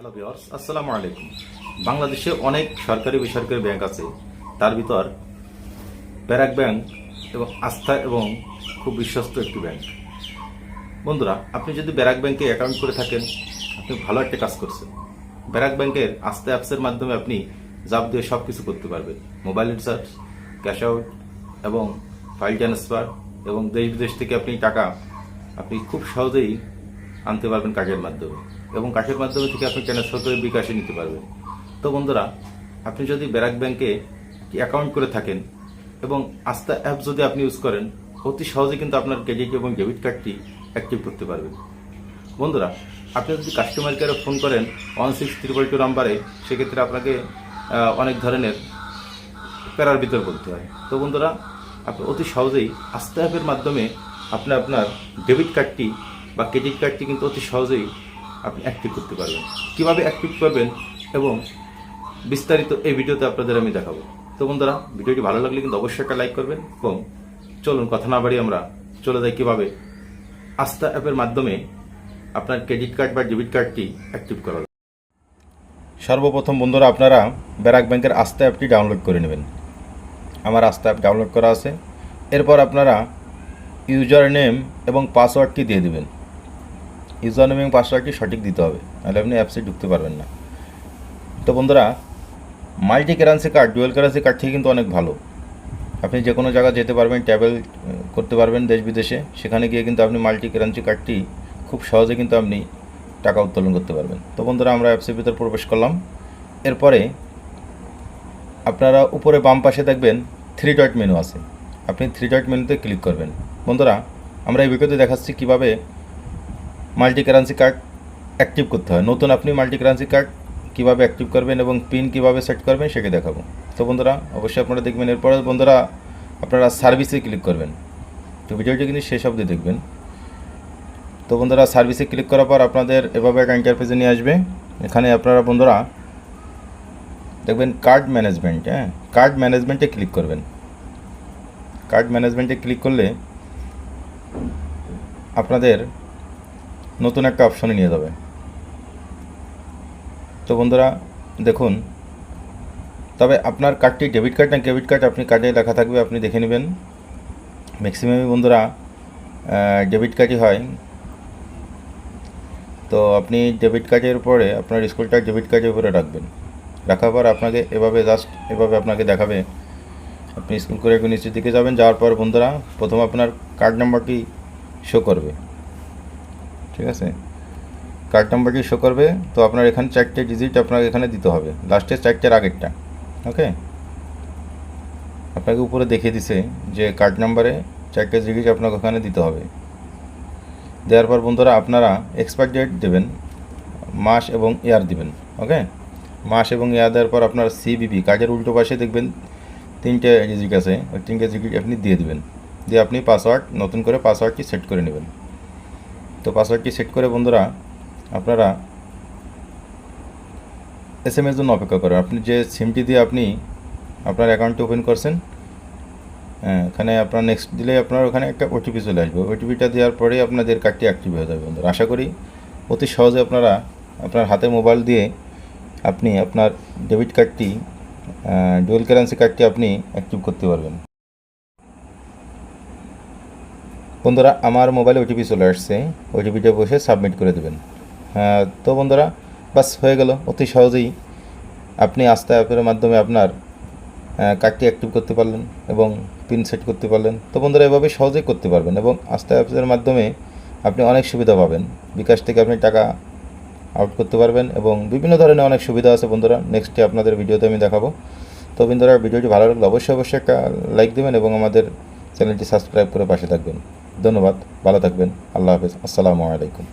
Hello viewers, আসসালামু আলাইকুম। বাংলাদেশে অনেক সরকারি বেসরকারি ব্যাংক আছে, তার ভিতর ব্র্যাক ব্যাংক এবং আস্থা এবং খুব বিশ্বস্ত একটি ব্যাংক। বন্ধুরা, আপনি যদি ব্র্যাক ব্যাংকে অ্যাকাউন্ট করে থাকেন, আপনি ভালো একটা কাজ করছেন। ব্র্যাক ব্যাংকের আস্থা অ্যাপসের মাধ্যমে আপনি যাবতীয় সব কিছু করতে পারবেন। মোবাইল রিচার্জ, ক্যাশ আউট এবং ফাইল ট্রান্সফার এবং দেশ বিদেশ থেকে আপনি খুব সহজেই আনতে পারবেন কার্ডের মাধ্যমে, এবং কার্ডের মাধ্যমে থেকে আপনি ট্রান্সফার করে বিকাশে নিতে পারবেন। তো বন্ধুরা, আপনি যদি ব্র্যাক ব্যাংকে অ্যাকাউন্ট করে থাকেন এবং আস্থা অ্যাপ যদি আপনি ইউজ করেন, অতি সহজে কিন্তু আপনার ক্রেডিট এবং ডেবিট কার্ডটি অ্যাক্টিভ করতে পারবেন। বন্ধুরা, আপনি যদি কাস্টমার কেয়ারে ফোন করেন 16322 নাম্বারে, সেক্ষেত্রে আপনাকে অনেক ধরনের প্যারার ভিতর করতে হয়। তো বন্ধুরা, আপনি অতি সহজেই আস্থা অ্যাপের মাধ্যমে আপনি আপনার ডেবিট কার্ডটি বা ক্রেডিট কার্ডটি কিন্তু অতি সহজেই আপনি অ্যাক্টিভ করতে পারবেন। কীভাবে অ্যাক্টিভ করবেন এবং বিস্তারিত এই ভিডিওতে আপনাদের আমি দেখাবো। তো বন্ধুরা, ভিডিওটি ভালো লাগলে কিন্তু অবশ্যই একটা লাইক করবেন, এবং চলুন কথা না বাড়িয়ে আমরা চলে যাই কীভাবে আস্থা অ্যাপের মাধ্যমে আপনার ক্রেডিট কার্ড বা ডেবিট কার্ডটি অ্যাক্টিভ করা যায়। সর্বপ্রথম বন্ধুরা, আপনারা ব্র্যাক ব্যাংকের আস্থা অ্যাপটি ডাউনলোড করে নেবেন। আমার আস্থা অ্যাপ ডাউনলোড করা আছে। এরপর আপনারা ইউজার নেম এবং পাসওয়ার্ডটি দিয়ে দেবেন। ইউজার নেম এবং পাসওয়ার্ডটি সঠিক দিতে হবে, নাহলে আপনি অ্যাপসে ঢুকতে পারবেন না। তো বন্ধুরা, multi currency card, dual currency card থেকে কিন্তু অনেক ভালো। আপনি যে কোনো জায়গায় যেতে পারবেন, ট্রাভেল করতে পারবেন দেশ বিদেশে, সেখানে গিয়ে কিন্তু আপনি মাল্টি কারেন্সি কার্ডটি খুব সহজে কিন্তু আপনি টাকা উত্তোলন করতে পারবেন। তো বন্ধুরা, আমরা অ্যাপসের ভিতর প্রবেশ করলাম। এরপরে আপনারা উপরে বাম পাশে দেখবেন 3 ডট মেনু আছে। আপনি 3 ডট মেনুতে ক্লিক করবেন। বন্ধুরা, আমরা এই ভিডিওতে দেখাচ্ছি কীভাবে মাল্টি কারেন্সি কার্ড অ্যাক্টিভ করতে হয়। নতুন আপনি মাল্টি কারেন্সি কার্ড কীভাবে অ্যাক্টিভ করবেন এবং পিন কীভাবে সেট করবেন সেটা দেখাবো। তো বন্ধুরা, অবশ্যই আপনারা দেখবেন। এরপরে বন্ধুরা, আপনারা সার্ভিসে ক্লিক করবেন। তো ভিডিওটি কিন্তু শেষ অবধি দেখবেন। তো বন্ধুরা, সার্ভিসে ক্লিক করার পর আপনাদের এভাবে একটা ইন্টারফেসে নিয়ে আসবে। এখানে আপনারা বন্ধুরা দেখবেন কার্ড ম্যানেজমেন্ট, কার্ড ম্যানেজমেন্টে ক্লিক করবেন। কার্ড ম্যানেজমেন্টে ক্লিক করলে আপনাদের নতুন একটা অপশনে নিয়ে যাবে। তো বন্ধুরা দেখুন, তবে আপনার কার্ডটি ডেবিট কার্ড না ক্রেডিট কার্ড আপনি কার্ডে লেখা থাকবে, আপনি দেখে নেবেন। ম্যাক্সিমামই বন্ধুরা ডেবিট কার্ডই হয়। তো আপনি ডেবিট কার্ডের উপরে আপনার স্কুলটা ডেবিট কার্ডের উপরে রাখবেন। রাখার পর আপনাকে এভাবে আপনাকে দেখাবে। আপনি স্কুল করে একটু নিচের দিকে যাবেন। যাওয়ার পর বন্ধুরা, প্রথম আপনার কার্ড নাম্বারটি শো করবে। ঠিক আছে, কার্ড নাম্বারটি শো করবে। তো আপনার এখানে 4টে ডিজিট আপনাকে এখানে দিতে হবে, লাস্টের 4টের আগেরটা। ওকে, আপনাকে উপরে দেখিয়ে দিছে যে কার্ড নাম্বারে 4টে ডিজিট আপনাকে ওখানে দিতে হবে। দেওয়ার পর বন্ধুরা, আপনারা এক্সপায়ার ডেট দেবেন, মাস এবং ইয়ার দিবেন। ওকে, মাস এবং ইয়ার দেওয়ার পর আপনার সিবিবি কার্ডের উল্টো পাশে দেখবেন 3টে ডিজিট আছে, ওই 3টে ডিজিট আপনি দিয়ে দিবেন। দিয়ে আপনি পাসওয়ার্ড, নতুন করে পাসওয়ার্ডটি সেট করে নেবেন। তো পাসওয়ার্ডটি সেট করে বন্ধুরা, আপনারা SMS জন্য অপেক্ষা করেন। আপনি যে সিমটি দিয়ে আপনি আপনার অ্যাকাউন্টটি ওপেন করছেন, এখানে আপনার নেক্সট দিলে আপনার ওখানে একটা ওটিপি চলে আসবে। ওটিপিটা দেওয়ার পরেই আপনাদের কার্ডটি অ্যাক্টিভ হয়ে যাবে। বন্ধুরা, আশা করি অতি সহজে আপনারা আপনার হাতে মোবাইল দিয়ে আপনি আপনার ডেবিট কার্ডটি, ডুয়েল কারেন্সি কার্ডটি আপনি অ্যাক্টিভ করতে পারবেন। বন্ধুরা, আমার মোবাইলে ওটিপি চলে আসছে, ওটিপিটা বসে সাবমিট করে দেবেন। তো বন্ধুরা, বাস হয়ে গেল। অতি সহজেই আপনি আস্থা অ্যাপের মাধ্যমে আপনার কার্ডটি অ্যাক্টিভ করতে পারলেন এবং পিন সেট করতে পারলেন। তো বন্ধুরা, এভাবে সহজেই করতে পারবেন, এবং আস্থা অ্যাপের মাধ্যমে আপনি অনেক সুবিধা পাবেন। বিকাশ থেকে আপনি টাকা আউট করতে পারবেন এবং বিভিন্ন ধরনের অনেক সুবিধা আছে বন্ধুরা। নেক্সটে আপনাদের ভিডিওতে আমি দেখাবো। তো বন্ধুরা, ভিডিওটি ভালো লাগলে অবশ্যই একটা লাইক দেবেন এবং আমাদের চ্যানেলটি সাবস্ক্রাইব করে পাশে থাকবেন। ধন্যবাদ, ভালো থাকবেন। আল্লাহ হাফেজ, আসসালামু আলাইকুম।